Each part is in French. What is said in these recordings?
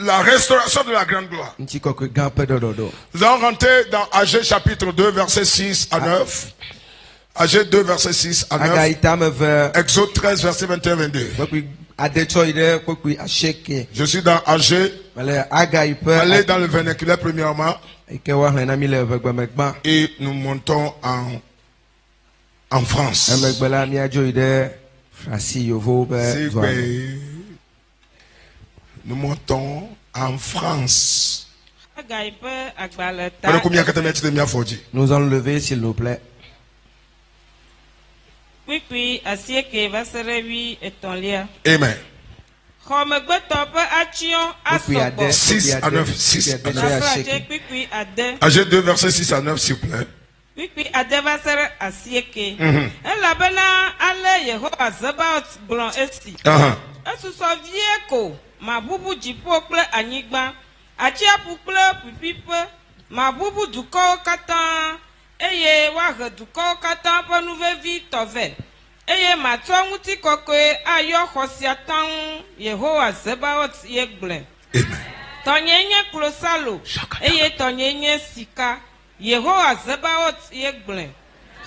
La restauration de la grande gloire. Nous allons rentrer dans Agé chapitre 2, verset 6 à 9. Agé 2, verset 6 à 9. Exode 13, verset 21-22. Je suis dans Agé. Allez dans le vernaculaire premièrement. Et nous montons en France. Nous montons en France. Nous enlever, s'il vous plaît. Amen. 6 à 9. 6 à 9. Agé 2, verset 6 à 9, s'il vous plaît. Ma bubu jipo kple anyigba atsiaƒu kple pipiƒe ma bubu dukɔwo katã eye woahe dukɔwo katã ƒe nuvevi tɔvɛ eye matsɔ ŋutikɔkɔe ayɔ xɔ sia taŋu Yehowa Zebaot ye gblɔe. Tɔnye nye klosalo eye tɔnye nye sika Yehowa Zebaot ye gblɔe.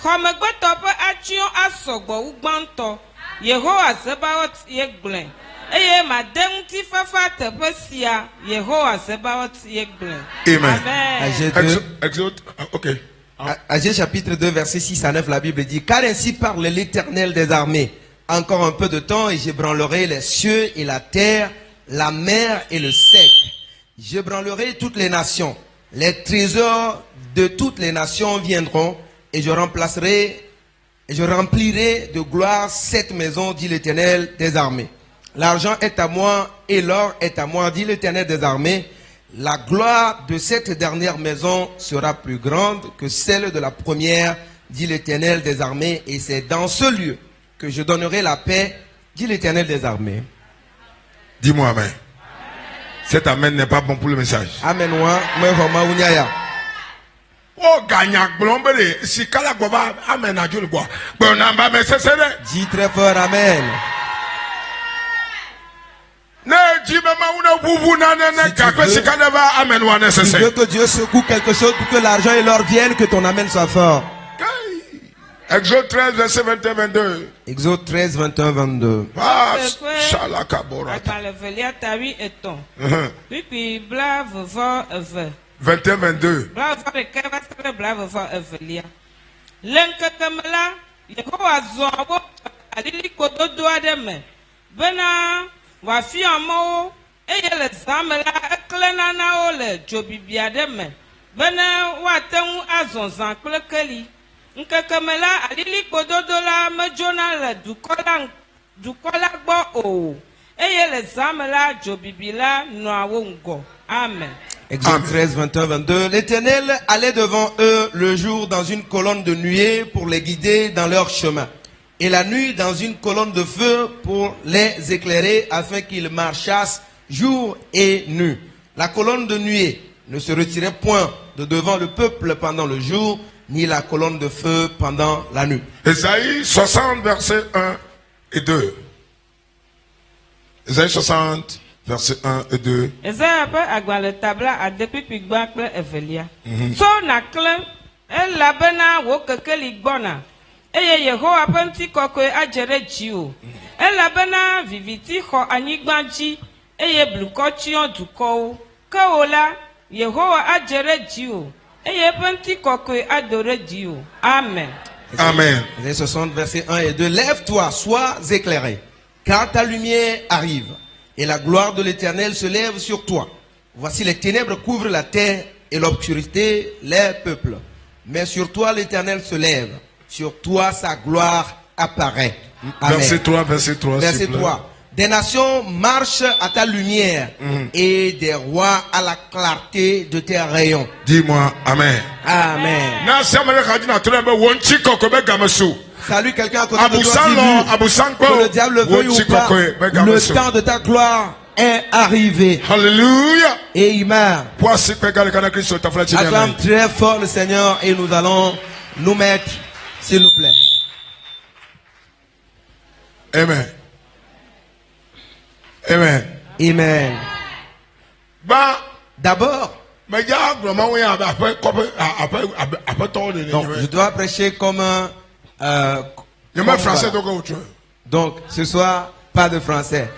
Xɔmegbetɔ ƒe atsyɔ̃ asɔgbɔ wu gbãtɔ Yehowa Zebaot ye gblɔe. Amen. Exode, ok. Agé chapitre 2, verset 6 à 9, la Bible dit: car ainsi parle l'Éternel des armées. Encore un peu de temps et j'ébranlerai les cieux et la terre, la mer et le sec. J'ébranlerai toutes les nations. Les trésors de toutes les nations viendront et je remplirai de gloire cette maison, dit l'Éternel des armées. L'argent est à moi et l'or est à moi, dit l'Éternel des armées. La gloire de cette dernière maison sera plus grande que celle de la première, dit l'Éternel des armées. Et c'est dans ce lieu que je donnerai la paix, dit l'Éternel des armées. Dis-moi amen. Cet amen n'est pas bon pour le message. Amen. Oh, gagnac, blombele, si kalagoba, amen, à Dieu le bois. Bon, namba, mais c'est ça. Dis très fort, amen. Si tu veux que Dieu secoue quelque chose pour que l'argent et l'or viennent, que ton amen soit fort. Exode 13, verset 21-22. Exode 13, 21-22. Ah, 21-22. Wafi amewo eye le zame la eklẽna na wo le dzobibi aɖe me bena woate ŋu azɔ zã kple keli. Ŋkeke me la alilikpododo la medzona le dukɔ la gbɔ o eye le zame la dzobibi la nɔa wo ŋgɔ. Amen. Exode 13, 21-22. L'Éternel allait devant eux le jour dans une colonne de nuée pour les guider dans leur chemin, et la nuit dans une colonne de feu pour les éclairer afin qu'ils marchassent jour et nuit. La colonne de nuée ne se retirait point de devant le peuple pendant le jour, ni la colonne de feu pendant la nuit. Ésaïe 60, versets 1 et 2. Ésaïe 60, versets 1 et 2. Ésaïe peut avoir le tabla à depuis pigba kle evelia. So na kle elabena wo kekeli gbona. eye Yehowa ƒe ŋutikɔkɔe adze ɖe dziwò, elabena viviti xɔ anyigba dzi, eye blukɔ tsyɔ dukɔwo. Ke wò la, Yehowa adze ɖe dziwò, eye eƒe ŋutikɔkɔe ado ɖe dziwò. Amen. Amen. Ésaïe 60, verset 1 et 2. Lève-toi, sois éclairé, car ta lumière arrive, et la gloire de l'Éternel se lève sur toi. Voici les ténèbres couvrent la terre, et l'obscurité les peuples. Mais sur toi l'Éternel se lève, sur toi sa gloire apparaît. Amen. Verset 3, verset 3. Verset 3. Des nations marchent à ta lumière, et des rois à la clarté de tes rayons. Dis-moi Amen. Amen. Salut quelqu'un à côté de toi qui dit que le diable veuille ou pas, le temps de ta gloire est arrivé. Alléluia. Amen. Acclame très fort le Seigneur et nous allons nous mettre, s'il vous plaît. Amen. Amen. Amen. D'abord, donc, je dois prêcher comme français, donc, ce soir, pas de français.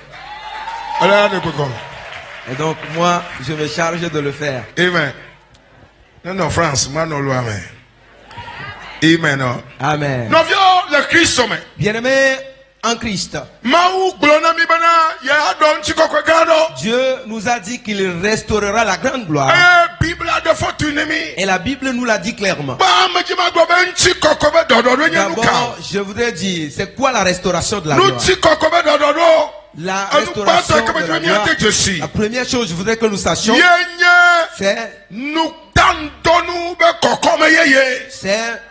Et donc, moi, je me charge de le faire. Amen. Non, France, moi, non, amen. Amen. Amen. Non, le Christ, bien-aimé en Christ, Dieu nous a dit qu'il restaurera la grande gloire. Et la Bible nous l'a dit clairement. D'abord, je voudrais dire, c'est quoi la restauration de la gloire? La restauration de la gloire, la première chose, je voudrais que nous sachions, c'est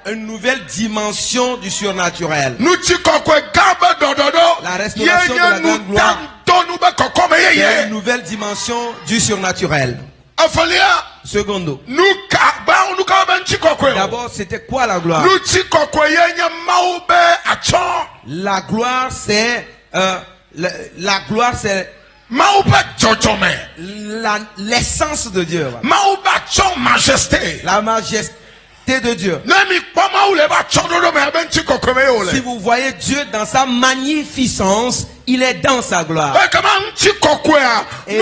une nouvelle dimension du surnaturel. La restauration de la grande gloire, c'est une nouvelle dimension du surnaturel. Secondo, d'abord, c'était quoi la gloire? La gloire, c'est la gloire, c'est l'essence de Dieu. La majesté de Dieu. Si vous voyez Dieu dans sa magnificence, il est dans sa gloire. Et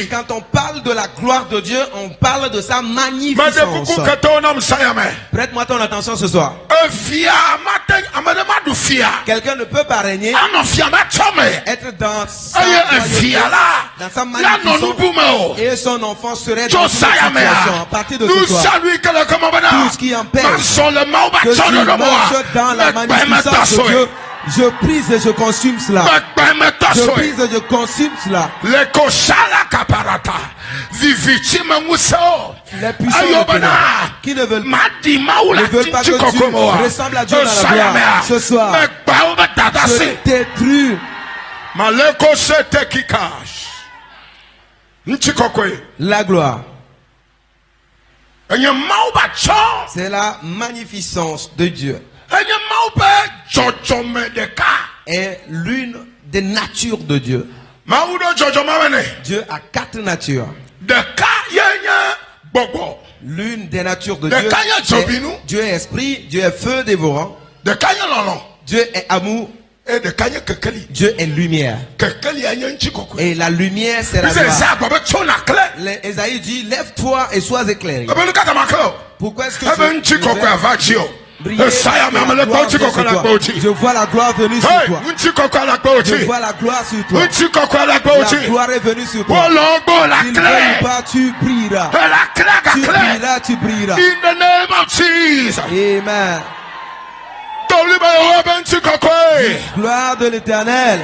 quand on parle de la gloire de Dieu, on parle de sa magnificence. Prête-moi ton attention ce soir. Quelqu'un ne peut pas régner, être dans sa magnificence, et son enfant serait dans une situation. À partir de ce soir, tout ce qui empêche que tu marches dans la magnificence de Dieu, je prise et je consume cela. Je prise et je consume cela. Les puissants qui ne veulent pas que Dieu ressemble à Dieu dans la gloire. Ce soir, je détruis la gloire. C'est la magnificence de Dieu. Est l'une des natures de Dieu. Dieu a 4 natures. L'une des natures de Dieu est Dieu est esprit, Dieu est feu dévorant, Dieu est amour, Dieu est lumière. Et la lumière, c'est la gloire. Ésaïe dit, lève-toi et sois éclairé. Pourquoi est-ce que je vois la gloire venue sur toi. Je vois la gloire sur toi. La gloire est venue sur toi. Il ne veut pas, tu brilleras. Tu brilleras, tu brilleras. In the name of Jesus. Amen. Gloire de l'Éternel,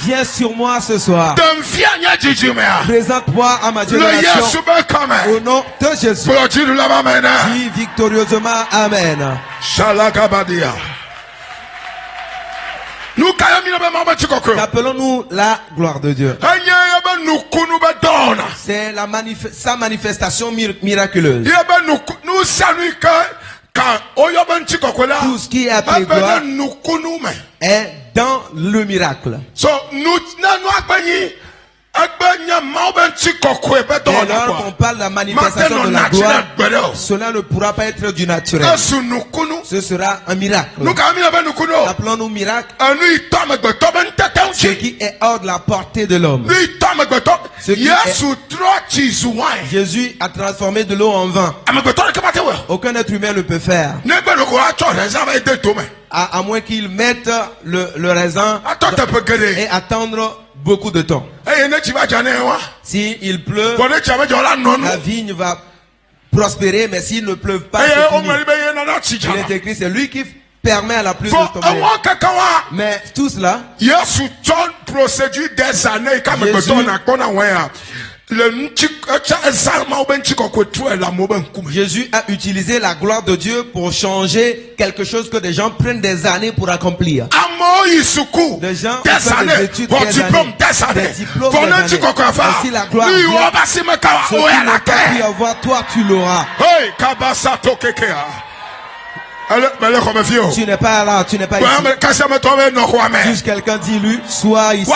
viens sur moi ce soir. Présente-moi à ma génération. Au nom de Jésus. Dis victorieusement Amen. Appelons-nous la gloire de Dieu. C'est sa manifestation miraculeuse. Tout ce qui est appelé gloire est dans le miracle. Et alors qu'on parle de la manifestation de la gloire, cela ne pourra pas être du naturel. Ce sera un miracle. Appelons-nous miracle ce qui est hors de la portée de l'homme. Jésus a transformé de l'eau en vin. Aucun être humain ne peut faire. À moins qu'il mette le raisin et attendre beaucoup de temps. Si il pleut, la vigne va prospérer, mais s'il ne pleuve pas, c'est fini. Il est écrit, c'est lui qui permet à la pluie de tomber. Mais tout cela, Jésus a utilisé la gloire de Dieu pour changer quelque chose que des gens prennent des années pour accomplir. Des gens font des études, des diplômes des années. Si la gloire vient, ce qui n'a pas pu avoir, toi tu l'auras. Tu n'es pas là, tu n'es pas ici. Juste quelqu'un dit lui, sois ici.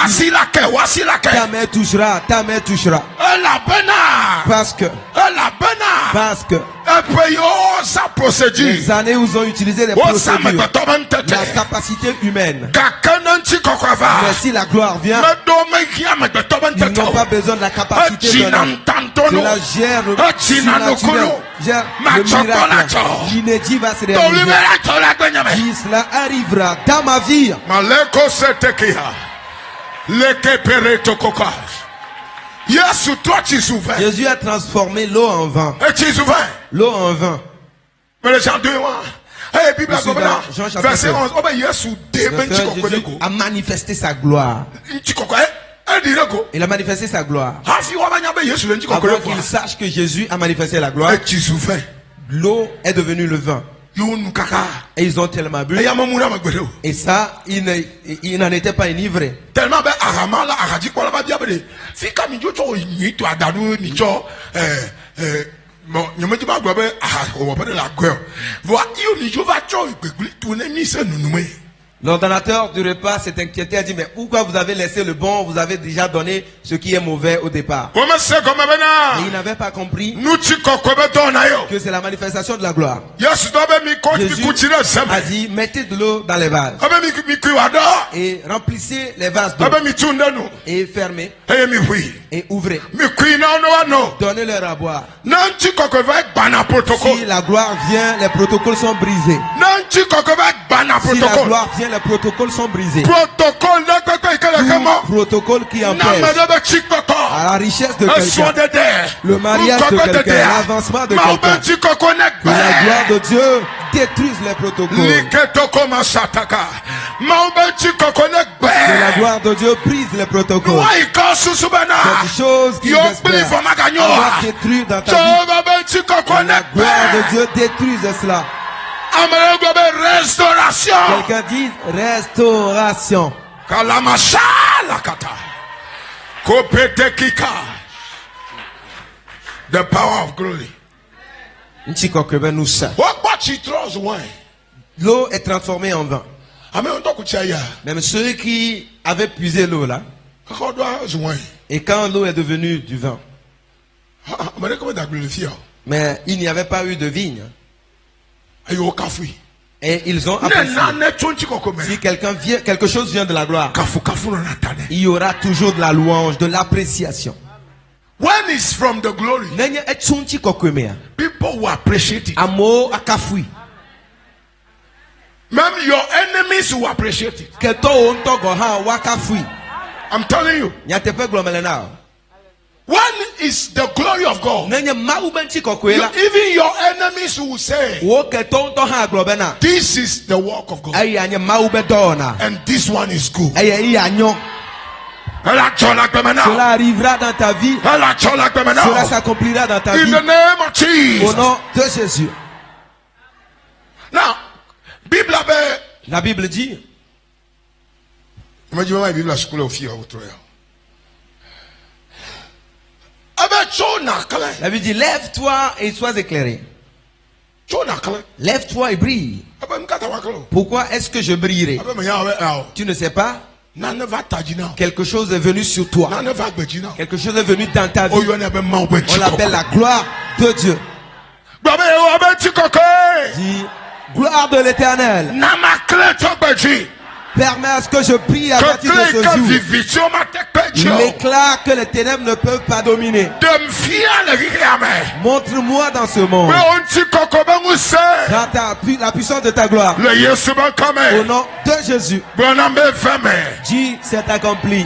Ta main touchera, ta main touchera. Parce que les années où ils ont utilisé les procédures, la capacité humaine. Mais si la gloire vient, ils n'ont pas besoin de la capacité de l'homme. Cela gère le surnaturel, gère le miracle. L'inédit va se réaliser. Si cela arrivera dans ma vie. Jésus a transformé l'eau en vin. L'eau en vin. Jean chapitre 11. Jésus a manifesté sa gloire. Il a manifesté sa gloire. Avant qu'il sache que Jésus a manifesté la gloire, l'eau est devenue le vin. Et ils ont tellement bu. Et ça, il n'en était pas enivré. Tellement L'ordonnateur du repas s'est inquiété, a dit, mais pourquoi vous avez laissé le bon, vous avez déjà donné ce qui est mauvais au départ. Et il n'avait pas compris que c'est la manifestation de la gloire. Jésus a dit, mettez de l'eau dans les vases et remplissez les vases d'eau et fermez et ouvrez. Donnez-leur à boire. Si la gloire vient, les protocoles sont brisés. Si la gloire vient, les protocoles sont brisés. Protocole qui empêche à la richesse de quelqu'un, le mariage de quelqu'un, l'avancement de quelqu'un, que la gloire de Dieu détruise les protocoles. Que la gloire de Dieu brise les protocoles. Quelque chose qui espère, on va détruire dans ta vie. Que la gloire de Dieu détruise cela. Restauration. Quelqu'un dit restauration. The power of glory. L'eau est transformée en vin. Même ceux qui avaient puisé l'eau là, et quand l'eau est devenue du vin, mais il n'y avait pas eu de vigne. Et ils ont apprécié. Si quelque chose vient de la gloire, il y aura toujours de la louange, de l'appréciation. When it's from the glory, people will appreciate it. Même your enemies will appreciate it. I'm telling you. When is the glory of God, even your enemies will say, this is the work of God, and this one is good. Cela arrivera dans ta vie. Cela s'accomplira dans ta vie. In the name of Jesus. Au nom de Jésus. Now, la Bible dit. La Bible dit, lève-toi et sois éclairé. Lève-toi et brille. Pourquoi est-ce que je brillerai? Tu ne sais pas? quelque chose est venu sur toi. Quelque chose est venu dans ta vie. On l'appelle la gloire de Dieu. Dis, gloire de l'Éternel. Permets à ce que je prie à partir de ce jour. L'éclat que les ténèbres ne peuvent pas dominer. Montre-moi dans ce monde la puissance de ta gloire. Au nom de Jésus. Dis, c'est accompli.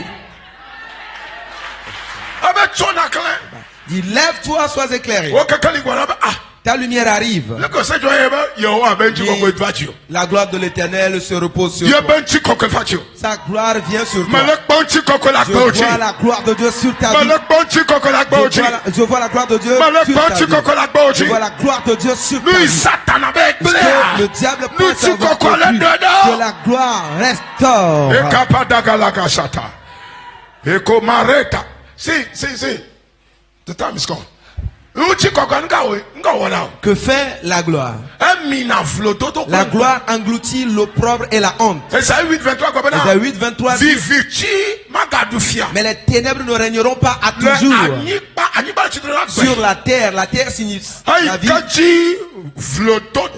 Dis, lève-toi, sois éclairé. Ta lumière arrive. La gloire de l'Éternel se repose sur toi. Sa gloire vient sur toi. Je vois la gloire de Dieu sur ta vie. Je vois la gloire de Dieu sur ta vie. Je vois la gloire de Dieu sur ta vie. Que le diable pense avoir conclu, que la gloire restaure. Si. The time is gone. Que fait la gloire? La gloire engloutit l'opprobre et la honte. Ésaïe 8:23 dit, mais les ténèbres ne régneront pas à toujours sur la terre. La terre signifie la vie.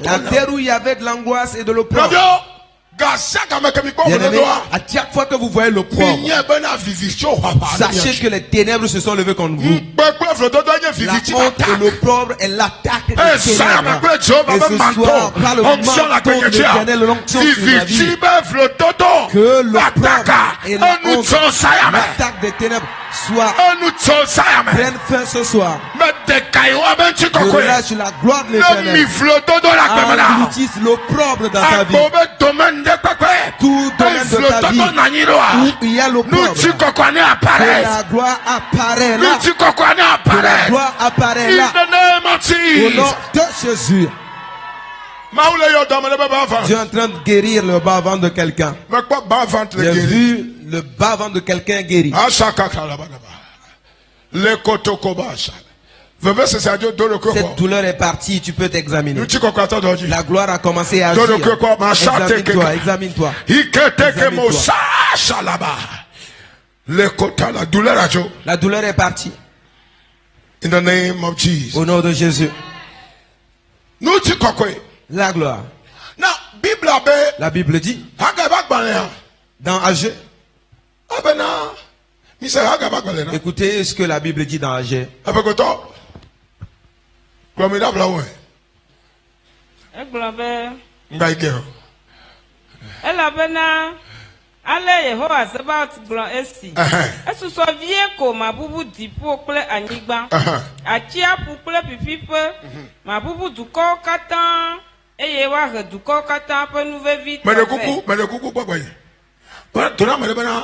La terre où il y avait de l'angoisse et de l'opprobre. Bien-aimés, à chaque fois que vous voyez l'opprobre, sachez que les ténèbres se sont levées contre vous. La honte et l'opprobre est l'attaque des ténèbres. Et ce soir, par le manteau de l'Éternel, l'onction sur ma vie, que l'opprobre et la honte, l'attaque des ténèbres prennent fin ce soir. Je relâche la gloire de l'Éternel. Engloutisse l'opprobre dans ta vie. Tout domaine de ta vie où il y a l'opprobre, que la gloire apparaît là. Que la gloire apparaît là. Au nom de Jésus. Dieu est en train de guérir le bas-ventre de quelqu'un. J'ai vu le bas-ventre de quelqu'un guéri. Cette douleur est partie, tu peux t'examiner. La gloire a commencé à agir. Examine-toi, examine-toi. La douleur est partie. In the name of Jesus. Au nom de Jésus. La gloire. La Bible dit dans Agé. Écoutez ce que la Bible dit dans Agé. Ale Yehowa Zebaot gblɔ esi. Esusɔ vie ko mabubu diƒo kple anyigba. Atsiaƒu kple pipiƒe. Mabubu dukɔwo katã eye woahe dukɔwo katã ƒe nuvevi.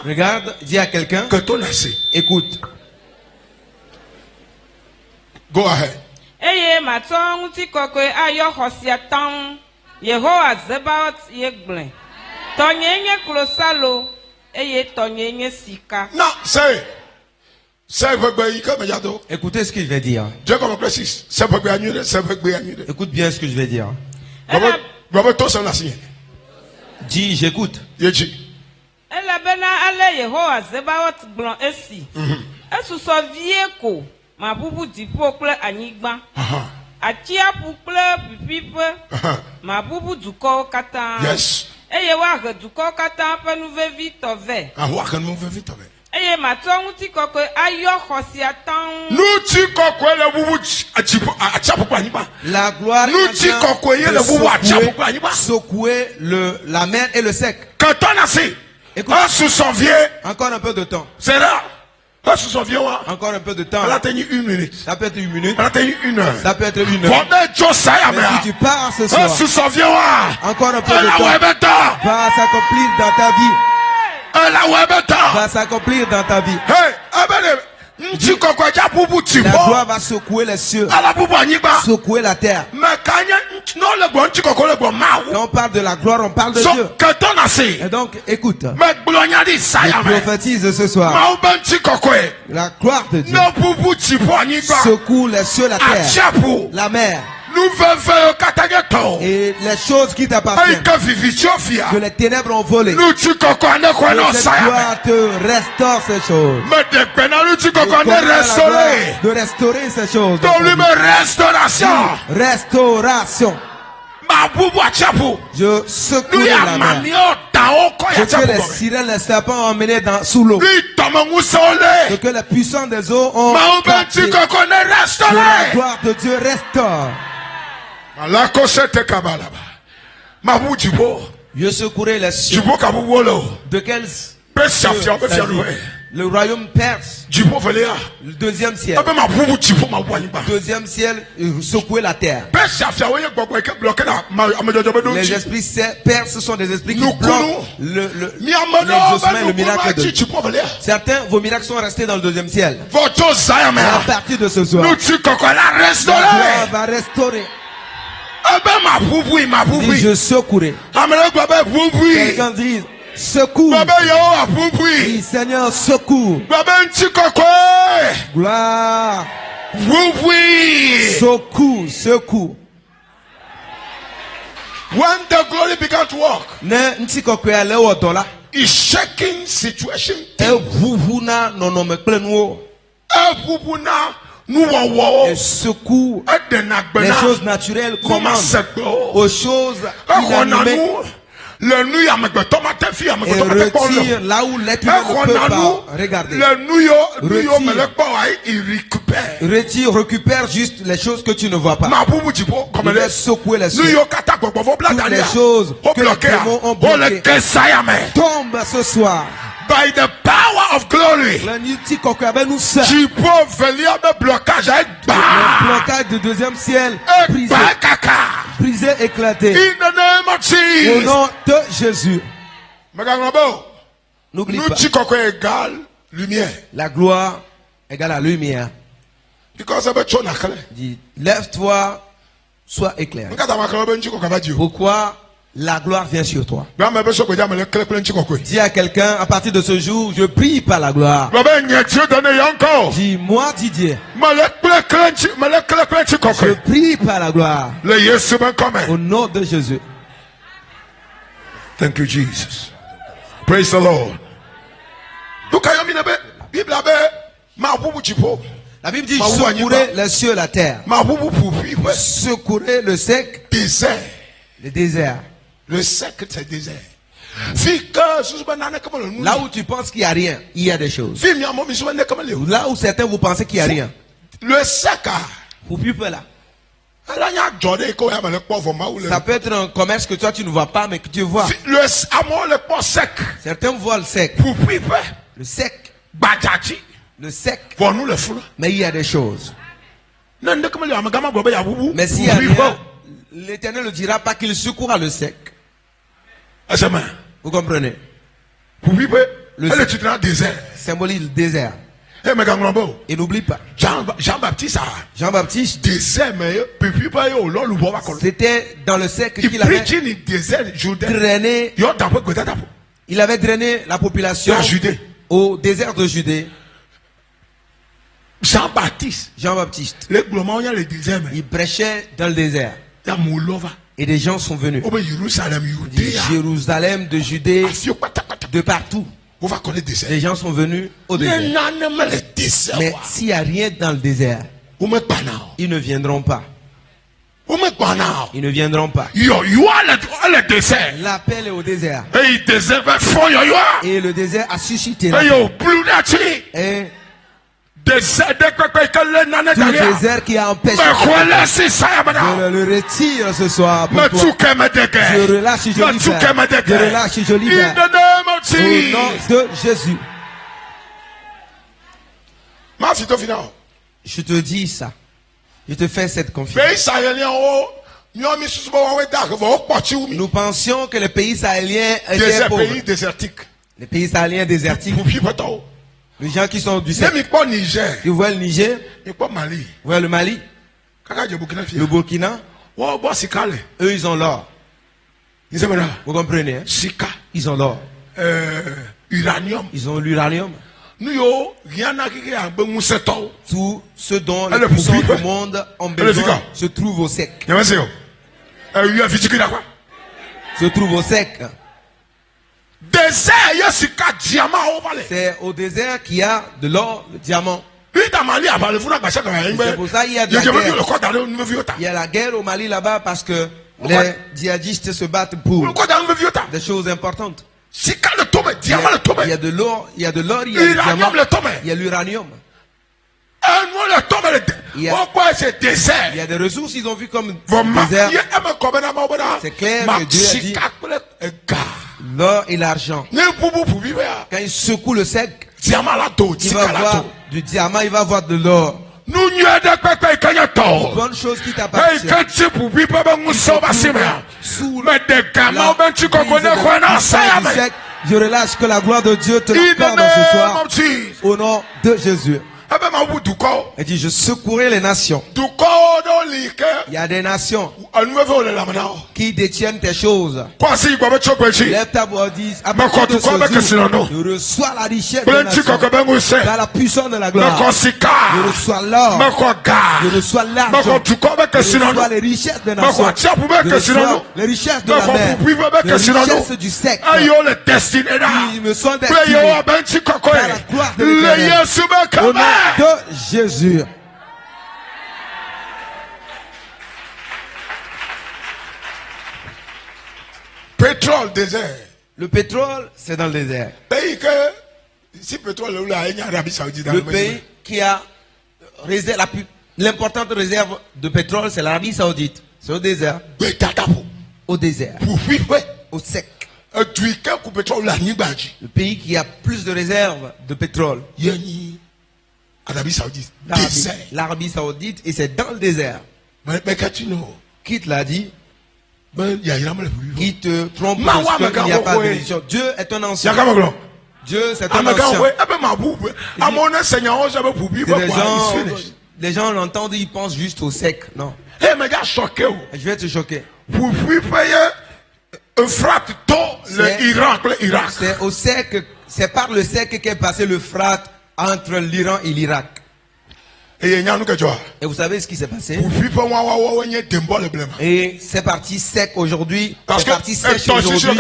Regarde, dis à quelqu'un, écoute. Go ahead. Eye matsɔ ŋutikɔkɔe ayɔ xɔ sia taŋ. Yehowa Zebaot ye gblɔe. Tɔnye nye klosalo eye tɔnye nye sika. Non, c'est écoutez ce que je vais dire. Écoute bien ce que je vais dire. Dis, j'écoute. Elabena ale Yehowa Zebaot gblɔ esi. Esusɔ vie ko mabubu diƒo kple anyigba. Atsiaƒu kple pipiƒe. Mabubu dukɔwo katã. Yes. Eye woahe dukɔwo katã ƒe nuvevi tɔ vɛ. Eye matsɔ ŋutikɔkɔe ayɔ xɔ sia taŋ. La gloire secouer la mer et le sec. Écoute, encore un peu de temps. C'est là. Encore un peu de temps. Elle a tenu 1 minute. Ça peut être 1 minute. Elle a tenu 1 heure. Ça peut être 1 heure. Mais si tu pars ce soir, encore un peu de temps va s'accomplir dans ta vie. Va s'accomplir dans ta vie. La gloire va secouer les cieux, secouer la terre. Quand on parle de la gloire, on parle de Dieu. Et donc, écoute, je prophétise ce soir. La gloire de Dieu secoue les cieux, la terre, la mer. Et les choses qui t'appartiennent, que les ténèbres ont volé, que cette gloire te restaure ces choses. De restaurer ces choses. Restauration. Je secoue la mer. Que les sirènes, les serpents emmenés sous l'eau. Ce que les puissants des eaux ont capté. Que la gloire de Dieu restaure. Je secouerai les cieux. De quels le royaume perse. Le deuxième ciel. Deuxième ciel, secouer la terre. Les esprits perses sont des esprits qui bloquent l'exaucement et le miracle de Dieu. Certains, vos miracles sont restés dans le deuxième ciel. Et à partir de ce soir, la gloire va restaurer. Dis, je secouerai. Quelqu'un dit, secours. Oui, Seigneur, secours. Gloire. Secours, secours. When the glory began to work, it's shaking situation. Et secours les choses naturelles commandent aux choses inanimées. Et retire là où l'être humain ne peut pas regarder. Retire, récupère juste les choses que tu ne vois pas. Il va secouer les cieux. Toutes les choses que les démons ont bloquées tombent ce soir. By the power of glory, tu peux venir me blocage avec le blocage du deuxième ciel brisé, brisé, éclaté. In the name of Jesus. Au nom de Jésus. N'oublie pas. Lumière. La gloire égale la lumière. Dis, lève-toi, sois éclairé. Pourquoi? La gloire vient sur toi. Dis à quelqu'un, à partir de ce jour, je prie par la gloire. Dis, moi Didier, je prie par la gloire. Au nom de Jésus. Thank you, Jesus. Praise the Lord. La Bible dit, secourez les cieux et la terre. Secourez le sec, le désert. Le sec, c'est désert. Là où tu penses qu'il n'y a rien, il y a des choses. Là où certains vous pensez qu'il n'y a rien. Le sec, vous plus là. Ça peut être un commerce que toi tu ne vois pas, mais que tu vois. Certains voient le sec. Le sec. Le sec. Mais il y a des choses. Mais s'il y a rien, l'Éternel ne dira pas qu'il secourra le sec. Vous comprenez? Le désert symbolise le désert. Et n'oublie pas, Jean-Baptiste, c'était dans le sec qu'il avait drainé. Il avait drainé la population au désert de Judée. Jean-Baptiste, il prêchait dans le désert. Et des gens sont venus. De Jérusalem, de Judée, de partout. Les gens sont venus au désert. Mais s'il n'y a rien dans le désert, ils ne viendront pas. Ils ne viendront pas. L'appel est au désert. Et le désert a suscité et tout désert qui a empêché. Je le retire ce soir pour toi. Je relâche, je libère. Je relâche, je libère. Au nom de Jésus. Je te dis ça. Je te fais cette confiance. Nous pensions que les pays sahéliens étaient pauvres. Les pays sahéliens désertiques. Les gens qui sont du sec. Tu vois le Niger. Tu vois le Mali. Le Burkina. Eux, ils ont l'or. Vous comprenez? Hein? Ils ont l'or. Ils ont l'uranium. Tout ce dont les puissants du monde ont besoin se trouve au sec. se trouve au sec. C'est au désert qu'il y a de l'or, le diamant. C'est pour ça qu'il y a de la guerre. Il y a la guerre au Mali là-bas parce que les djihadistes se battent pour des choses importantes. Il y a de l'or, il y a le diamant, il y a l'uranium. Il y a des ressources, ils ont vu comme désert. C'est clair que Dieu a dit l'or et l'argent. Quand il secoue le sec, il va voir du diamant, il va voir de l'or. Bonne chose qui t'appartient. Je relâche que la gloire de Dieu te l'accorde ce soir. Au nom de Jésus. Il dit, je secouerai les nations. Il y a des nations qui détiennent tes choses. Lève ta voix, dis, à partir de ce jour, je reçois la richesse des nations dans la puissance de la gloire. Je reçois l'or. Je reçois l'argent. Je reçois les richesses des nations. Je reçois les richesses de la mer. Les richesses du sec. Ils me sont destinés par la gloire de l'Éternel. Au nom de Jésus. Pétrole, désert. Le pétrole, c'est dans le désert. Le pays qui a l'importante réserve de pétrole, c'est l'Arabie Saoudite. C'est au désert. Au désert. Au sec. Le pays qui a plus de réserves de pétrole. L'Arabie Saoudite, et c'est dans le désert. Qui te l'a dit? Qui te trompe parce qu'il n'y a pas de religion. Dieu est un ancien. Dieu, c'est un ancien. Les gens l'entendent, ils pensent juste au sec. Non. Je vais te choquer. C'est au sec, c'est par le sec qu'est passé le Euphrate entre l'Iran et l'Irak. Et vous savez ce qui s'est passé? Et c'est parti sec aujourd'hui. C'est parti sèche aujourd'hui.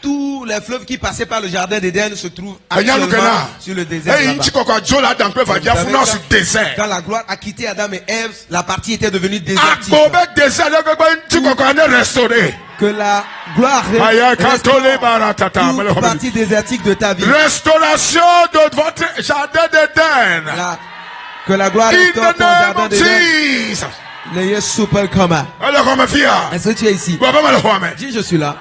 Tous les fleuves qui passaient par le jardin d'Éden se trouvent actuellement sur le désert. Quand la gloire a quitté Adam et Ève, la partie était devenue désertique. Que la gloire restaure toute partie désertique de ta vie. Restauration de votre jardin d'Éden. Que la gloire restaure ton jardin d'Éden. L'ayez super commun. Est-ce que tu es ici? Dis, je suis là.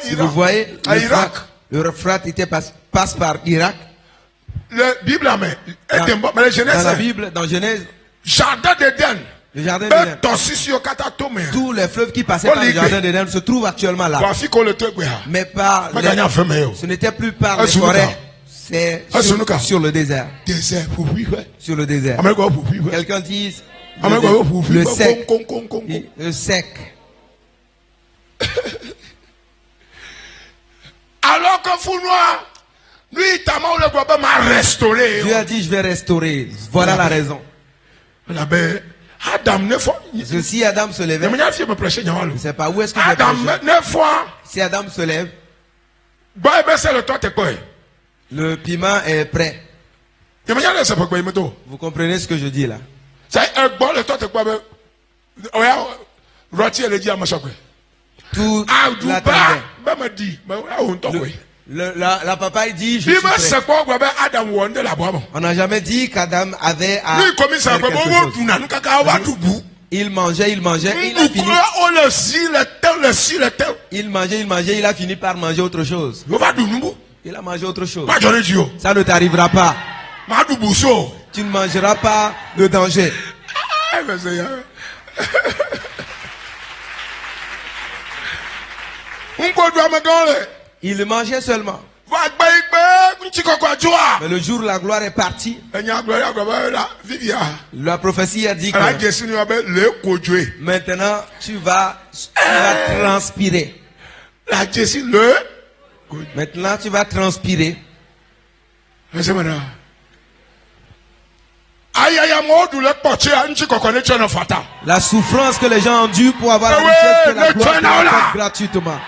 Si vous voyez, le Euphrate passe par Irak. Dans la Bible, dans Genèse, jardin d'Éden. Le jardin d'Éden. Tous les fleuves qui passaient par le jardin d'Éden se trouvent actuellement là. Mais par ce n'était plus par les forêts. C'est sur le désert. Sur le désert. Quelqu'un dit le sec. Le sec. Alors que fou noir, lui, m'a restauré. Dieu a dit, je vais restaurer. Voilà la raison. Si Adam se levait, je ne sais pas où est-ce que si Adam se lève, le piment est prêt. Vous comprenez ce que je dis là? Tout la papaye dit, je suis prêt. On n'a jamais dit qu'Adam avait à faire quelque chose. Il mangeait, il a fini. Il mangeait, il a fini par manger autre chose. Il a mangé autre chose. Ça ne t'arrivera pas. Tu ne mangeras pas le danger. Il mangeait seulement. Mais le jour où la gloire est partie, la prophétie a dit que maintenant tu vas transpirer. Maintenant tu vas transpirer. La souffrance que les gens ont dû pour avoir la richesse que la gloire te l'accorde gratuitement.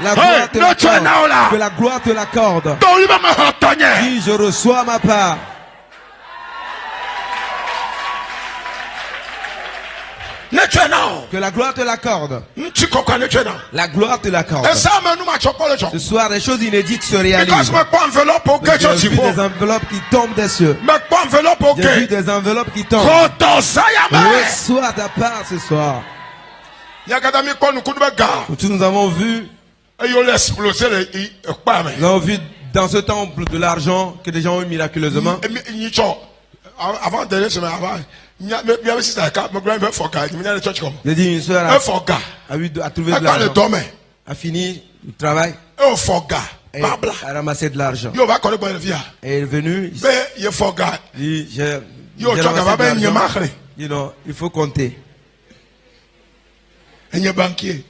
La gloire te l'accorde. Que la gloire te l'accorde. Dis, je reçois ma part. Que la gloire te l'accorde. La gloire te l'accorde. Ce soir, des choses inédites se réalisent. J'ai vu des enveloppes qui tombent des cieux. J'ai vu des enveloppes qui tombent. Reçois ta part ce soir. Nous avons vu dans ce temple de l'argent que des gens ont eu miraculeusement. Avant dernière semaine, j'ai dit une soeur a trouvé de l'argent, a fini le travail et a ramassé de l'argent. Et elle est venue. Il dit non, il faut compter. Banquier.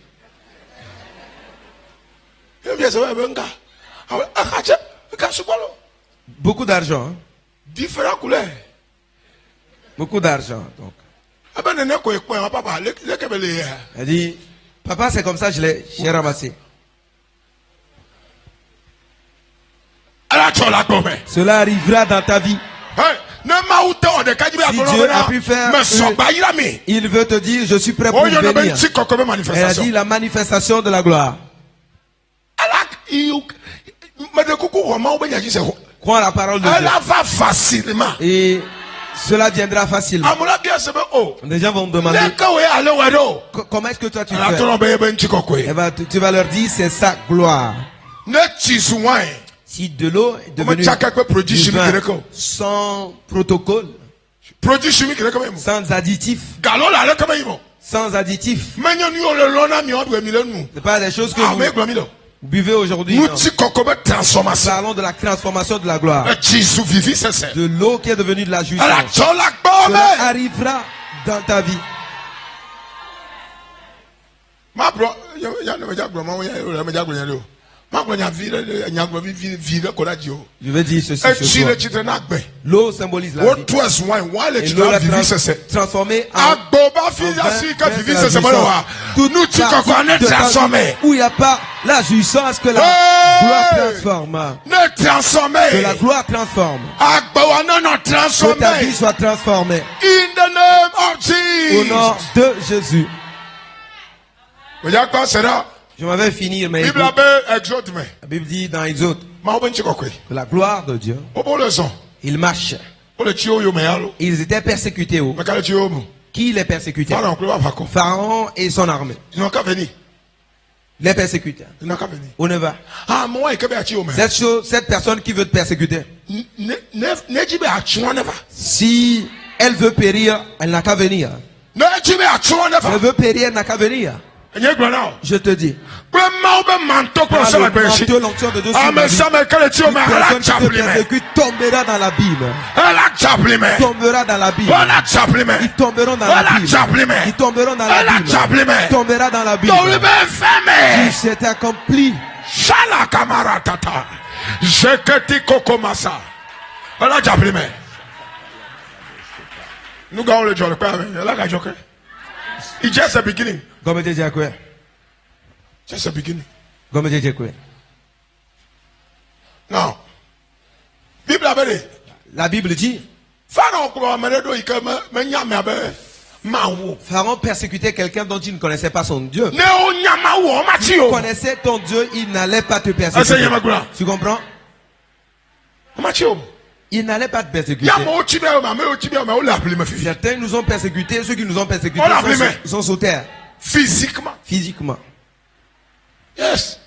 Beaucoup d'argent. Hein? Différentes couleurs. Beaucoup d'argent. Donc. Elle dit, papa, c'est comme ça, j'ai ramassé. Cela arrivera dans ta vie. Si Dieu a pu faire, il veut te dire, je suis prêt pour venir. Elle a dit la manifestation de la gloire. Crois la parole de Dieu. Elle va facilement. Et cela viendra facilement. Les gens vont me demander comment est-ce que toi tu fais. Tu vas leur dire c'est sa gloire. Si de l'eau est devenue du vin sans protocole, sans additif, sans additif, c'est pas des choses que vous buvez aujourd'hui. Parlons de la transformation de la gloire. De l'eau qui est devenue de la jouissance. Cela arrivera dans ta vie. Je vais dire ceci ce soir. L'eau symbolise la vie. Et l'eau l'a transformée en où il n'y a pas la jouissance que la gloire transforme. Que la gloire transforme. Que ta vie soit transformée. Au nom de Jésus. Je m'avais fini, mais la Bible dit dans Exode que la gloire de Dieu, il marche. Ils étaient persécutés. Qui les persécutait? Pharaon et son armée. Les persécuteurs. On ne va. Cette personne qui veut te persécuter, si elle veut périr, elle n'a qu'à venir. Elle veut périr, elle n'a qu'à venir. Je te dis. L'onction de Dieu tombera dans l'abîme. Tombera dans l'abîme. Ils tomberont dans l'abîme. Ils tomberont dans l'abîme. Tombera dans l'abîme. C'est accompli. Shala kamara tata. Jeketi kokomasa. Voilà j'appelle. Nous gagnons le jour. It's just a beginning. Just a beginning. Non. La Bible dit Pharaon persécutait quelqu'un dont il ne connaissait pas son Dieu. Tu connaissais ton Dieu, il n'allait pas te persécuter. Tu comprends? Il n'allait pas te persécuter. Certains nous ont persécutés, ceux qui nous ont persécutés sont sous terre. Physiquement. Yes.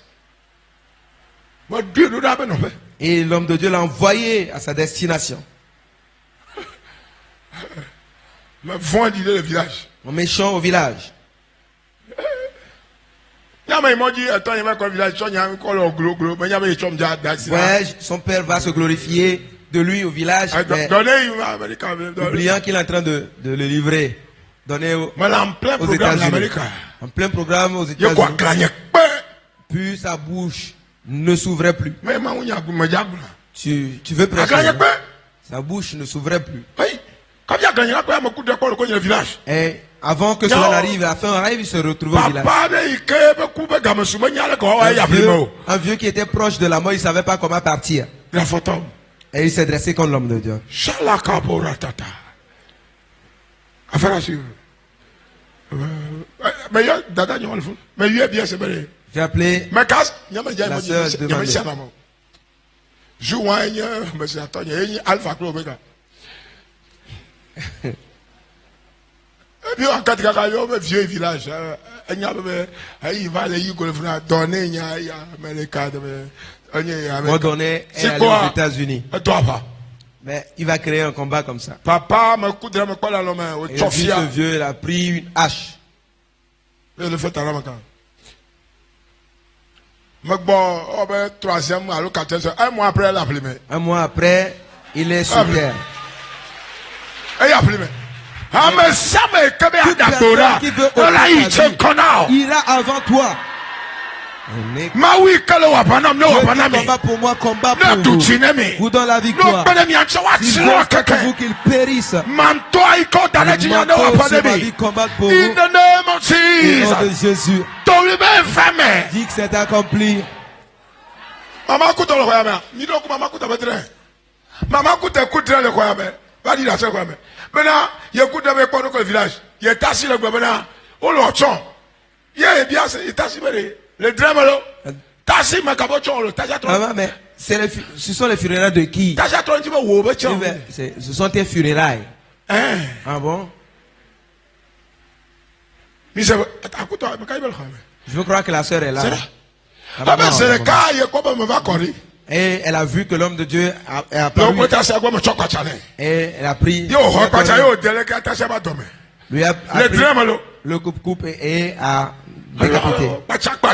Et l'homme de Dieu l'a envoyé à sa destination. En méchant au village. Ouais, son père va se glorifier de lui au village, oubliant qu'il est en train de le livrer. Donner aux États-Unis. En plein programme aux États-Unis. Puis sa bouche ne s'ouvrait plus. Tu veux prêcher? Sa bouche ne s'ouvrait plus. Et avant que cela n'arrive, à la fin, un rêve, il se retrouvait au village. Un vieux qui était proche de la mort, il ne savait pas comment partir. Et il s'est dressé contre l'homme de Dieu. J'ai appelé la sœur demandée. Redonner et aller aux États-Unis. Mais il va créer un combat comme ça. Papa me et ce vieux, il a pris une hache. Et le fait à la main. Un mois après, il est sur terre. Toute personne qui veut ira avant toi. Dieu qui combat pour moi, combat pour vous. Vous donne la victoire. Il veut pour vous qu'il périsse. Le manteau sur ma vie combat pour vous. Au nom de Jésus. Dis que c'est accompli. Maman écoute le royaume. Ni donc maman écoute le train. Maman écoute le royaume. Va dire la royaume. Maintenant, il écoute avec quoi dans le village. Il est assis le gouvernement. Oh l'autre. Il est bien, il est assis le drame là. Tassi ma cabochon le tajaton. Maman, mais ce sont les funérailles de qui? Tajaton tu vas où bechon. Ce sont tes funérailles. Hein? Ah bon? Mais c'est écoute toi, mais quand il va le faire. Je crois que la sœur est là. Ah ben c'est le cas, il y a quoi me va corriger. Et elle a vu que l'homme de Dieu a apparu. Et elle a pris. Lui a pris le coupe-coupe et a décapité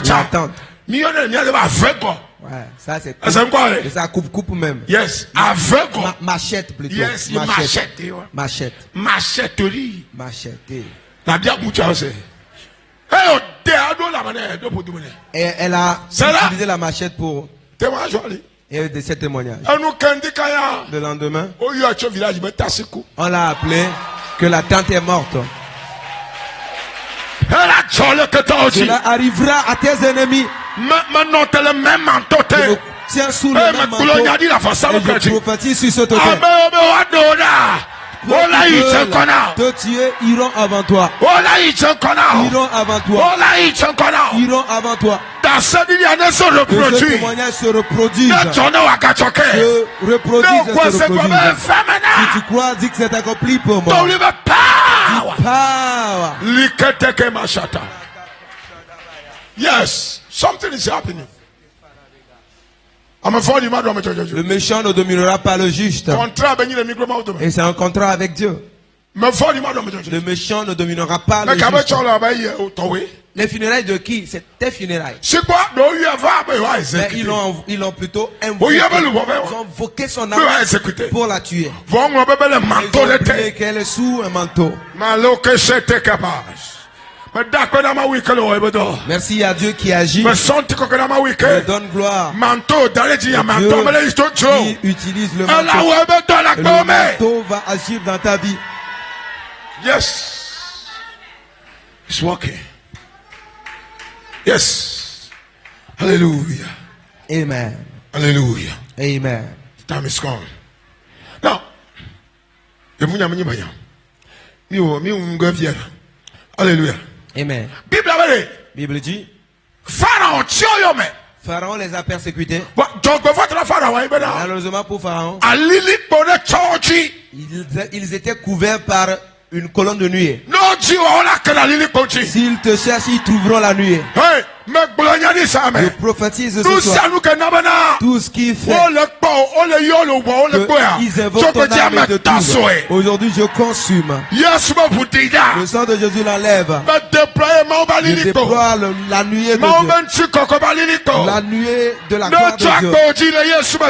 la tante. Ouais, ça c'est ça coupe-coupe même. Yes, aveugle. Machette plutôt. Yes, machette. Machetterie. Machette. La bien c'est. Et elle a utilisé la machette pour et de ces témoignages. Le lendemain, on l'a appelé que la tante est morte. Cela arrivera à tes ennemis. Maintenant, tu le même manteau. Tiens sous le même manteau. Et je prophétise sur ce totem. Te tuer, iront avant toi. Iront avant toi. Iront avant toi. Que ce témoignage se reproduise. Se reproduise. Si tu crois, dis que c'est accompli pour moi. Power. Yes, something is happening. Le méchant ne dominera pas le juste. Et c'est un contrat avec Dieu. Le méchant ne dominera pas le juste. Les funérailles de qui? C'est tes funérailles. Mais ils l'ont plutôt invoqué. Ils ont invoqué son âme pour la tuer. Ils ont oublié qu'elle est sous un manteau. Merci à Dieu qui agit. Me donne gloire. Dieu qui utilise le manteau. Le manteau va agir dans ta vie. Yes. It's working. Yes. Hallelujah. Amen. Hallelujah. Amen. Time is gone. Now, Hallelujah. Amen. Bible dit Pharaon les a persécutés. Malheureusement pour Pharaon, ils étaient couverts par une colonne de nuée. S'ils te cherchent, ils trouveront la nuée. Je prophétise ce soir. Tout ce qui fait qu'ils évoquent ton âme de tout. Aujourd'hui, je consume. Le sang de Jésus l'enlève. Je déploie la nuée de Dieu. La nuée de la gloire de Dieu.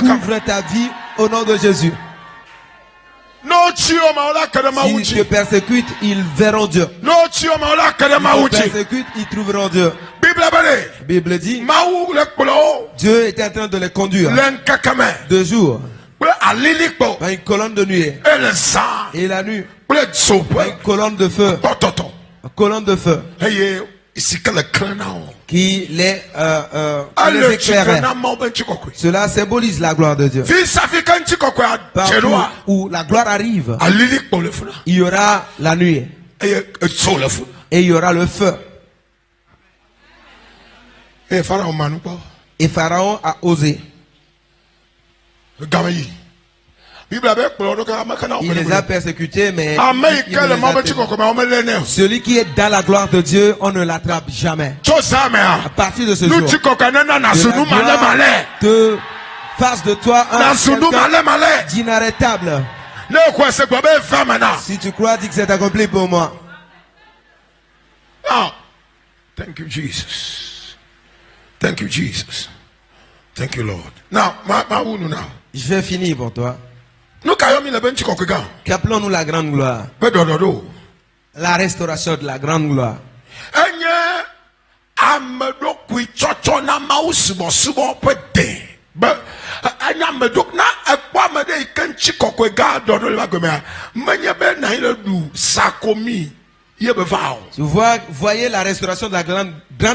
Ouvre ta vie au nom de Jésus. S'ils te persécutent, ils verront Dieu. S'ils te persécutent, ils trouveront Dieu. Bible dit Dieu est en train de les conduire de jour Une colonne de nuée. Et la nuit. Une colonne de feu. Une colonne de feu. Qui les éclairait. Cela symbolise la gloire de Dieu. Partout où la gloire arrive, il y aura la nuit. Et il y aura le feu. Et Pharaon a osé. Il les a persécutés, mais celui qui est dans la gloire de Dieu, on ne l'attrape jamais. À partir de ce jour, de face de toi un d'inarrêtable. Si tu crois, dis que c'est accompli pour moi. Oh, thank you, Jesus. Thank you, Jesus. Thank you, Lord. Now, je vais finir pour toi. Qu'appelons-nous la grande gloire? La restauration de la grande gloire. Vous voyez la restauration de la grande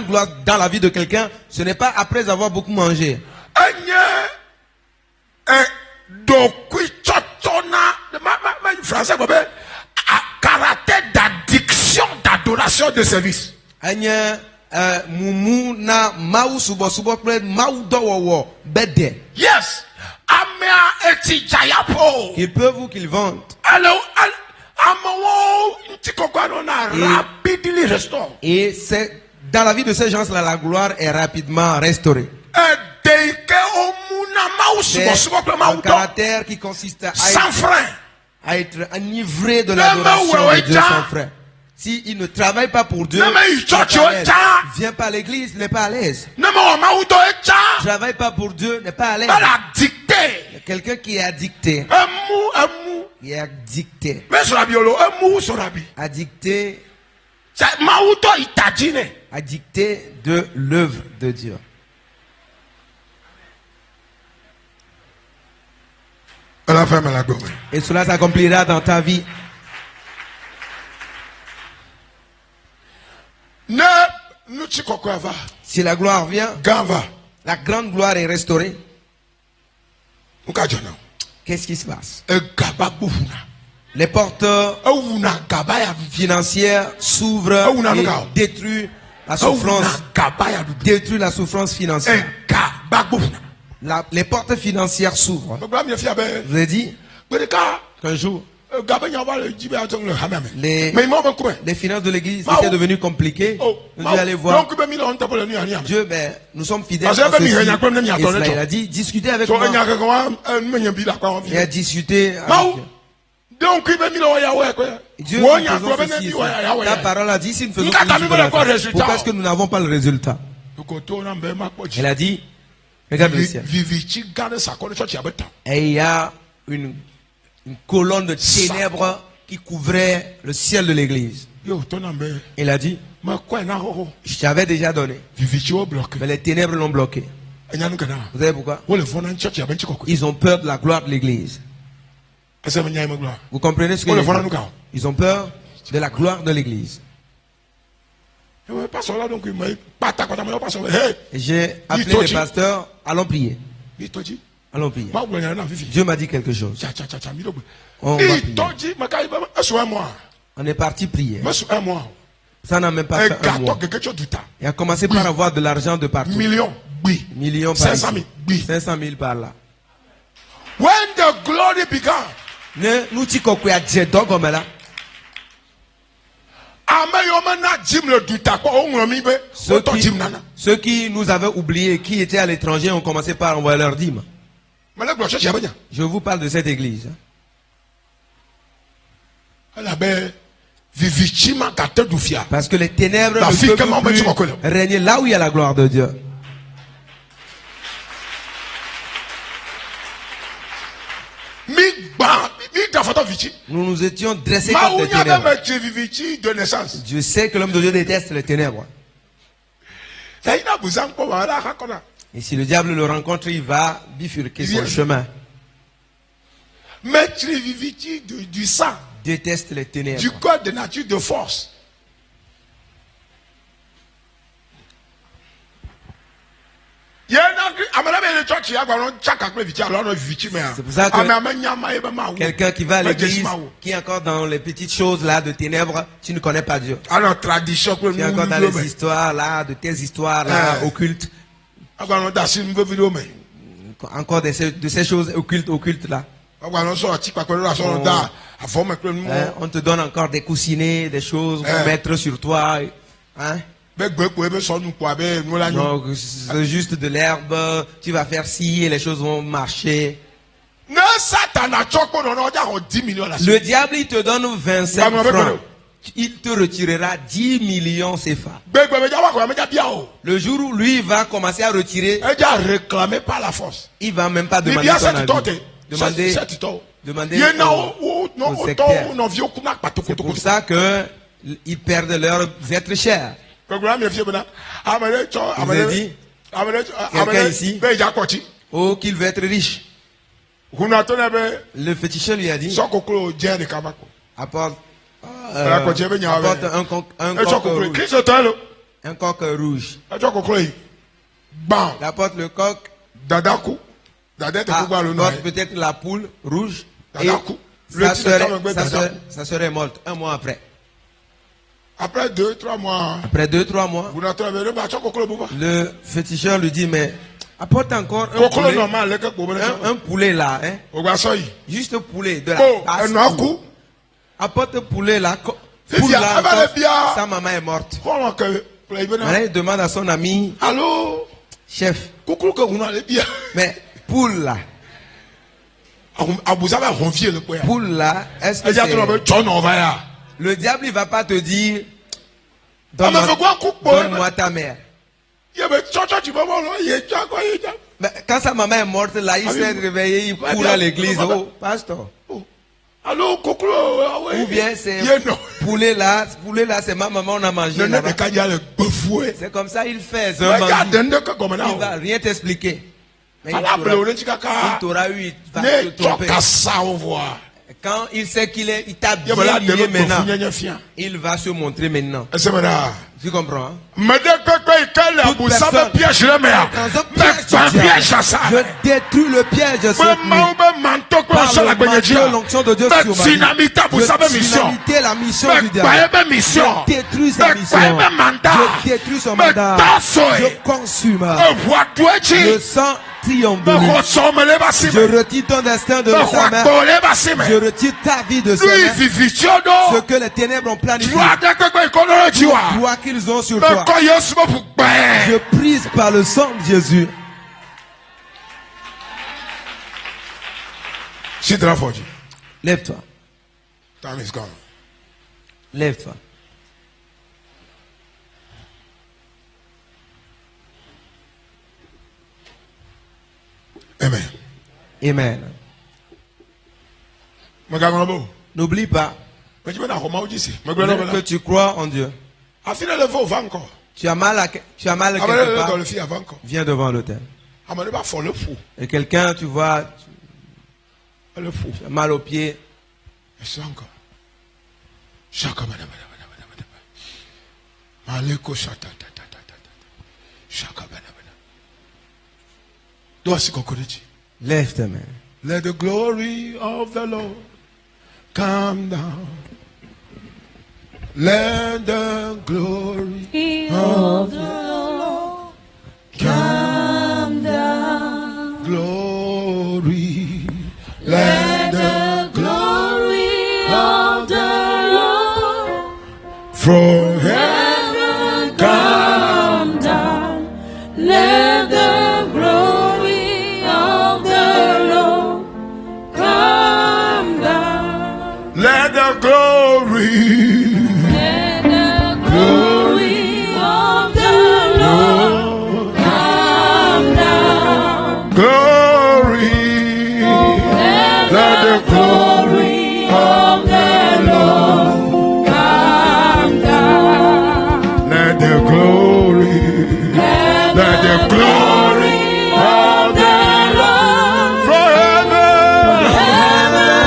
gloire dans la vie de quelqu'un, ce n'est pas après avoir beaucoup mangé. Caractère d'addiction, d'adoration, de service. Yes. Qu'ils peuvent ou qu'ils vendent. Et c'est dans la vie de ces gens-là, la gloire est rapidement restaurée. C'est un caractère qui consiste à être enivré de l'adoration de Dieu sans frein. S'il ne travaille pas pour Dieu, il ne vient pas à l'église, il n'est pas à l'aise. Il ne travaille pas pour Dieu, il n'est pas à l'aise. Il y a quelqu'un qui est addicté. Il est addicté. Addicté de l'œuvre de Dieu. Et cela s'accomplira dans ta vie. Si la gloire vient, la grande gloire est restaurée. Qu'est-ce qui se passe? Les portes financières s'ouvrent et détruisent la souffrance. Détruisent la souffrance financière. Les portes financières s'ouvrent. Je vous ai dit qu'un jour, les finances de l'église étaient devenues compliquées. Nous allons voir Dieu, ben, nous sommes fidèles à ceci. Et cela, il a dit, discutez avec moi. Il a discuté avec Dieu. Ta parole a dit, si nous faisons ceci, pourquoi est-ce que nous n'avons pas le résultat? Il a dit, regarde le ciel. Et il y a une colonne de ténèbres qui couvrait le ciel de l'église. Il a dit, je t'avais déjà donné, mais les ténèbres l'ont bloqué. Vous savez pourquoi? Ils ont peur de la gloire de l'église. Vous comprenez ce que je veux dire? Ils ont peur de la gloire de l'église. J'ai appelé les pasteurs, allons prier. Allons prier. Dieu m'a dit quelque chose. On va prier. On est parti prier. Ça n'a même pas fait un mois. Il a commencé par avoir de l'argent de partout. Millions par 500 000 par là. When the glory began, ceux qui nous avaient oubliés, qui étaient à l'étranger, ont commencé par envoyer leur dîme. Je vous parle de cette église. Parce que les ténèbres ne peuvent plus régner là où il y a la gloire de Dieu. Nous nous étions dressés contre les ténèbres. Dieu sait que l'homme de Dieu déteste les ténèbres. Et si le diable le rencontre, il va bifurquer son chemin. Mais du sang. Déteste les ténèbres. Du corps de nature de force. C'est pour ça que quelqu'un qui va à l'église, qui est encore dans les petites choses là de ténèbres, tu ne connais pas Dieu. Tu es encore dans les histoires là, de tes histoires là, occultes. Encore de ces choses occultes là. On te donne encore des coussinets, des choses pour mettre sur toi. Hein? Donc, c'est juste de l'herbe, tu vas faire ci et les choses vont marcher. Le diable, il te donne 25 francs. Il te retirera 10 millions CFA. Le jour où lui va commencer à retirer, il va même pas demander ton avis. Demander au sectaire. C'est pour ça qu'ils perdent leurs êtres chers. Je vous ai dit, quelqu'un ici, oh, qu'il veut être riche. Le féticheur lui a dit, apporte un coq rouge. Il apporte le coq, apporte peut-être la poule rouge, et sa sœur est morte un mois après. Après 2-3 mois, le féticheur lui dit, mais apporte encore un poulet là, hein? Juste poulet de la basse. Apporte poulet là, poule là encore, sa maman est morte. Maintenant, il demande à son ami, allô, chef, mais poule là, est-ce que c'est... Le diable, il ne va pas te dire, donne-moi ta mère. Mais quand sa maman est morte, là, il s'est réveillé, il court à l'église. Oh, pasteur. Ou bien c'est poulet là, c'est ma maman, on a mangé. C'est comme ça, il fait. Il ne va rien t'expliquer. Mais il t'aura eu, il va te tromper. Quand il sait il t'a bien lié maintenant, il va se montrer maintenant. Tu comprends? Hein? Je détruis le piège de cette nuit. Par le manteau, l'onction de Dieu sur ma vie. Je la mission du diable. Je détruis sa mission. Je détruis son mandat. Je consume. Le sang triomphe de lui. Je retire ton destin de sa main. Je retire ta vie de sa main. Ce que les ténèbres ont planifié. Droit qu'ils ont sur toi. Je prise par le sang de Jésus. Lève-toi. Time is gone. Lève-toi. Amen. Amen. N'oublie pas que tu crois en Dieu. Tu as mal quelque part. Viens devant l'autel. Et quelqu'un, tu vois, tu as mal aux pieds. Lève tes mains. Let the glory of the Lord come down. Let the glory of the Lord come down. Glory. Let the glory of the Lord from heaven come down. Let the glory of the Lord come down. Let the glory. Glory of the Lord from heaven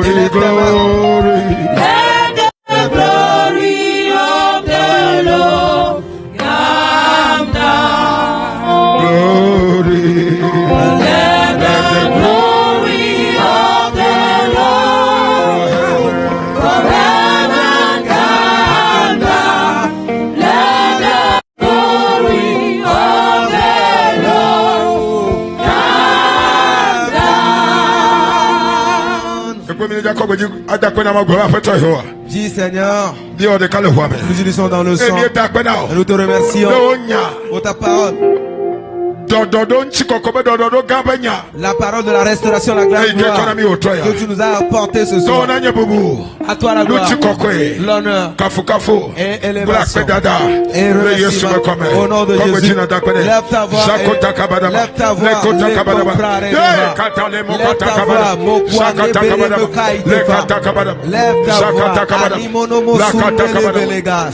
Glory, glory. Let the glory of the Lord come down. Glory. Let the glory of the Lord forever come down. Let the glory of the Lord come down. Dis Seigneur, Nous nous unissons dans le sang. Et nous te remercions pour ta parole. La parole de la restauration, la grande gloire que tu nous as apporté ce soir. À toi la gloire, l'honneur et l'élévation. Et remerciement au nom de Jésus. Lève ta voix, lève ta voix, lève ta voix, mon poids, lève ta voix, Alimonomo Sundele Velegas,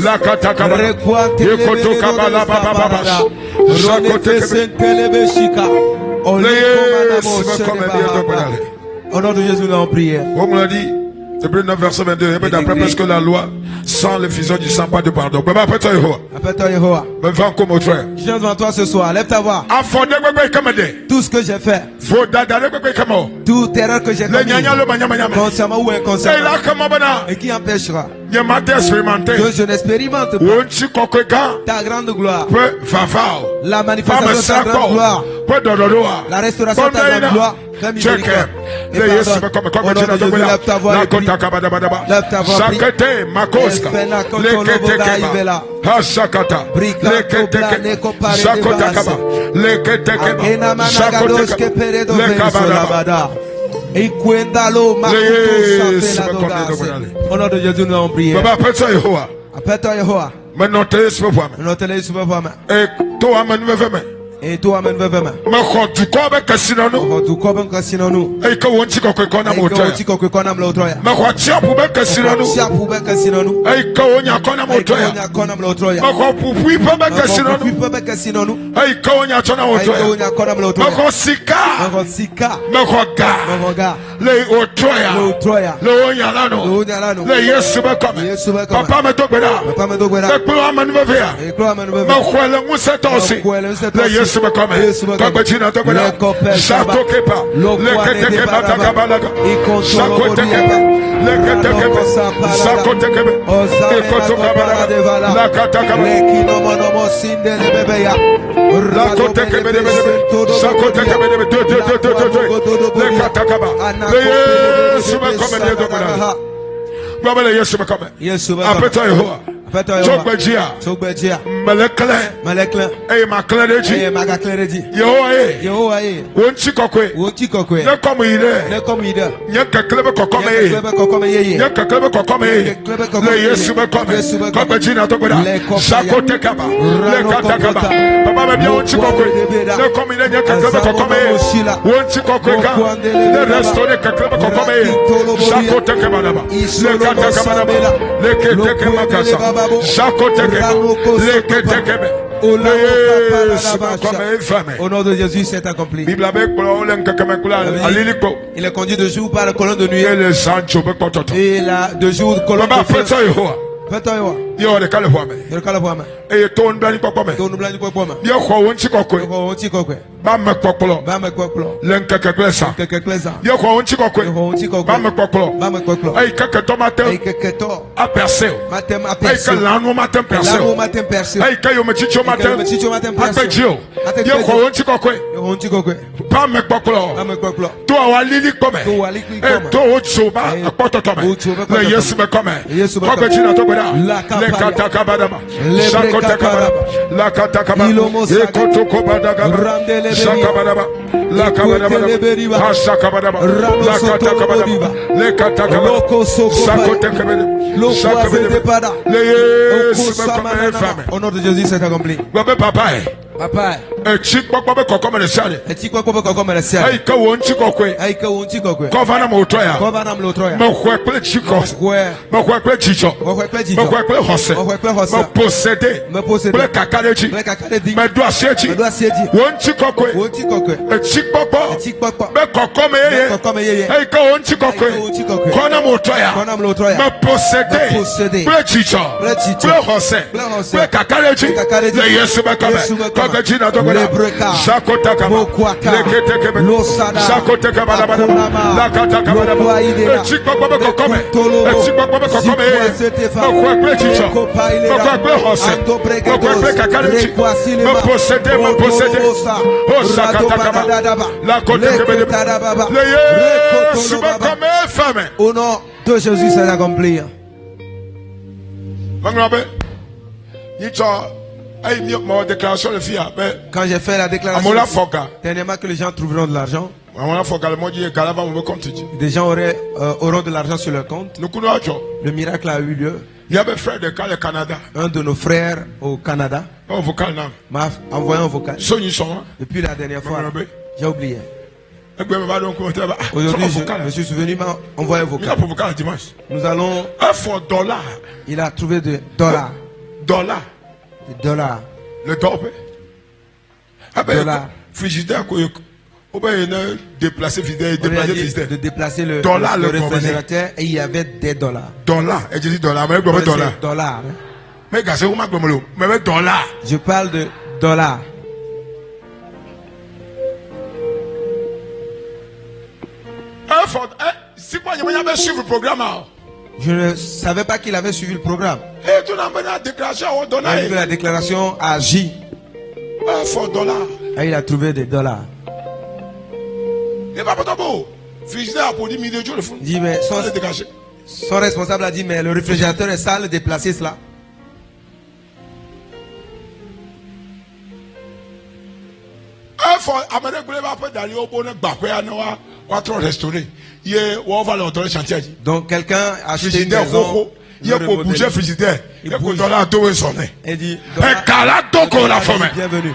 Requante au nom de Jésus, nous avons prié. On me l'a dit, Hébreux 9, verset 22. D'après parce que la loi, sans l'effusion du sang, pas de pardon. Appelle-toi Yehowa. Je viens devant toi ce soir. Lève ta voix. Tout ce que j'ai fait, toute erreur que j'ai commise, consciemment ou inconsciemment, et qui empêchera que je n'expérimente pas ta grande gloire, la manifestation de ta grande gloire, la restauration de ta grande gloire. Lève ta voix, lève ta voix, au nom de Jésus, nous avons prié. Appelle-toi Yehowa. Et toi, amène vers moi. Au nom de Jésus, c'est accompli. Il est conduit de jour par la colonne de nuit et de jour colonne de feu. Au nom de Jésus, c'est accompli. Papa, Au nom de Jésus, c'est accompli. Quand j'ai fait la déclaration dernièrement que les gens trouveront de l'argent, des gens auront de l'argent sur leur compte. Le miracle a eu lieu. Un de nos frères au Canada m'a envoyé un vocal. Depuis la dernière fois, j'ai oublié. Aujourd'hui, je me suis souvenu, m'a envoyé un vocal. Nous allons. Il a trouvé des dollars. Des dollars. Le torpé. Dollars. Frigidaire, déplacer frigidaire, de déplacer le réfrigérateur et il y avait des dollars. Dollars. Et je dis dollars, mais dollars. Mais dollars. Je parle de dollars. Je ne savais pas qu'il avait suivi le programme. La déclaration a agi. Et il a trouvé des dollars. Il dit, mais son responsable a dit, mais le réfrigérateur est sale, déplacez cela. Donc quelqu'un a acheté une maison. Il dit, bienvenue.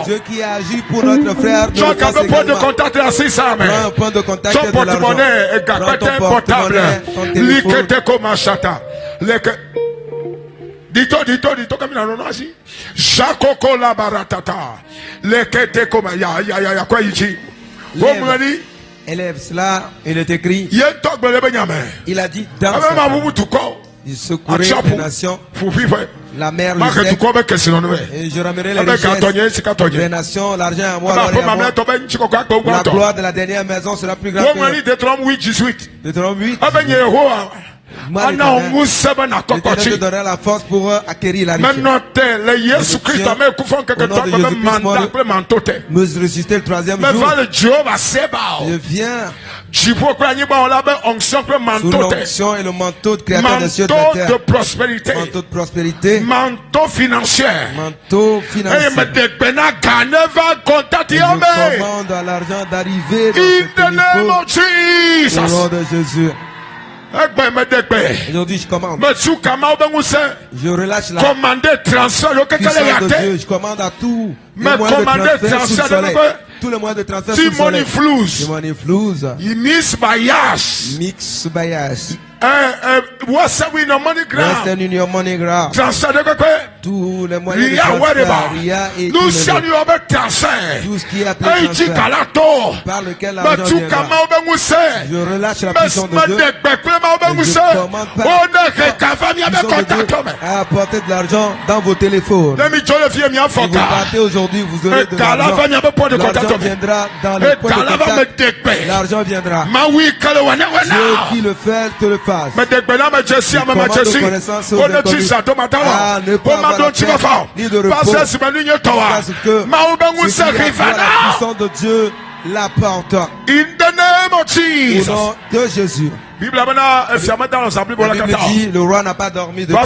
Dieu qui a agi pour notre frère. Tu as un point de contact assise à un point de contact. Ton porte-monnaie est portable. Dito comme il en a aussi. Jakoko la baratata. Lekete comme ya quoi ici. Élève cela, il est écrit. Il a dit dans il secourait les nations. La mer le sait. Et je ramènerai les richesses des nations, l'argent à moi, la gloire de la dernière maison sera plus grande que Deutéronome 8. L'Éternel te donnera la force pour acquérir la richesse. Me résister le troisième jour. Je viens sous l'onction et le manteau de créateur des cieux et de la terre. Manteau de prospérité. Manteau de prospérité. Manteau financier. Manteau financier. Je commande à l'argent d'arriver dans ce pays. Au nom de Jésus. Aujourd'hui, je commande. Je relâche la puissance de Dieu. Je commande à tout. Mais commander transfert tous les moyens de transfert sous le soleil. Money flows. Mix bias. Western Union MoneyGram. Tous les moyens de transfert. RIA et tout ce qui est appelé transfert. Par lequel l'argent viendra. Je relâche la puissance de Dieu. Je commande à apporter de l'argent dans vos téléphones. Si vous partez aujourd'hui, vous aurez de l'argent. L'argent viendra dans le point de contact. L'argent viendra. Dieu qui le fait, te le fasse. Ni de repos. Parce que la puissance de Dieu l'apporte. In the name of Jesus. Au nom de Jésus. La Bible dit, le roi n'a pas dormi de toute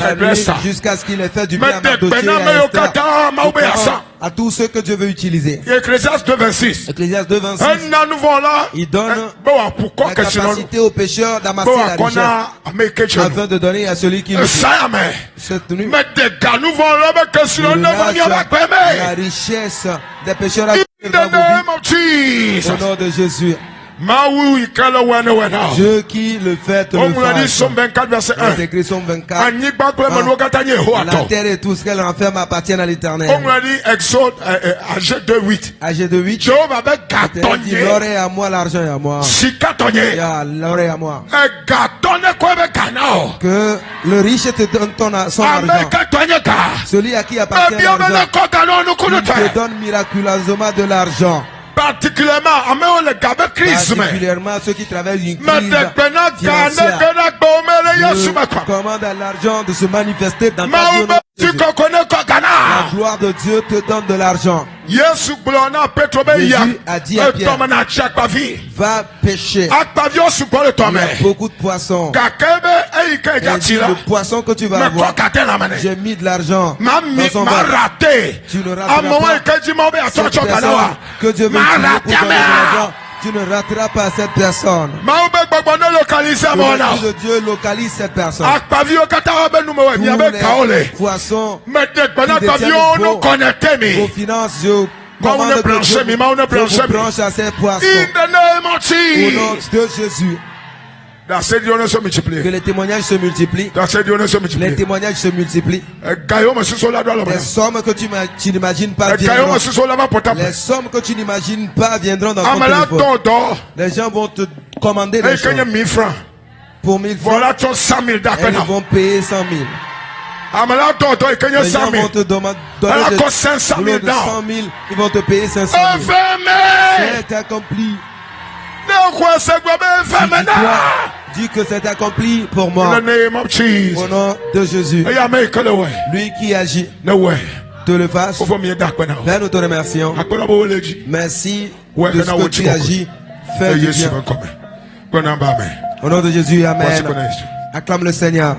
la nuit jusqu'à ce qu'il ait fait du bien à Mardochée et à Esther. à tous ceux que Dieu veut utiliser. Ecclésiaste 2:26. Ecclésiaste 2:26. Il donne la capacité aux pécheurs d'amasser la richesse afin de donner à celui qui le veut. Cette nuit, la richesse des pécheurs à dans vos vies. Au nom de Jésus. Dieu qui le fait le fasse. Somme 24 verset 1. C'est écrit Somme 24. La terre et tout ce qu'elle renferme appartiennent à l'Éternel. Exode AG 2:8. AG 2:8. L'or est à moi, l'argent est à moi. L'or est à moi. Que le riche te donne son argent. Celui à qui appartient l'argent, il te donne miraculeusement de l'argent. Particulièrement ceux qui traversent une crise financière. Je commande à l'argent de se manifester dans ta vie. La gloire de Dieu te donne de l'argent. Jésus a dit à Pierre, va pêcher. Il y a beaucoup de poissons. Et le poisson que tu vas avoir, j'ai mis de l'argent dans son ventre. Tu ne rateras pas cette personne que Dieu veut utiliser pour donner de l'argent. Tu ne rateras pas cette personne. Le Dieu localise cette personne. Tous les poissons qui détiennent vos finances, je commande que Dieu vous branche à ces poissons. Au nom de Jésus. Que les témoignages se multiplient. Les témoignages se multiplient. Les sommes que tu n'imagines pas viendront. Les sommes que tu n'imagines pas viendront dans ton téléphone. Les gens vont te commander des choses. Pour 1000 francs, ils vont payer 100 000. Les gens vont te donner de 100 000, ils vont te payer 500 000. C'est accompli. Dis que c'est accompli pour moi. Au nom de Jésus. Lui qui agit, te le fasse. Là, nous te remercions. Merci de ce que tu agis. Fais du bien. Au nom de Jésus, amen. Acclame le Seigneur.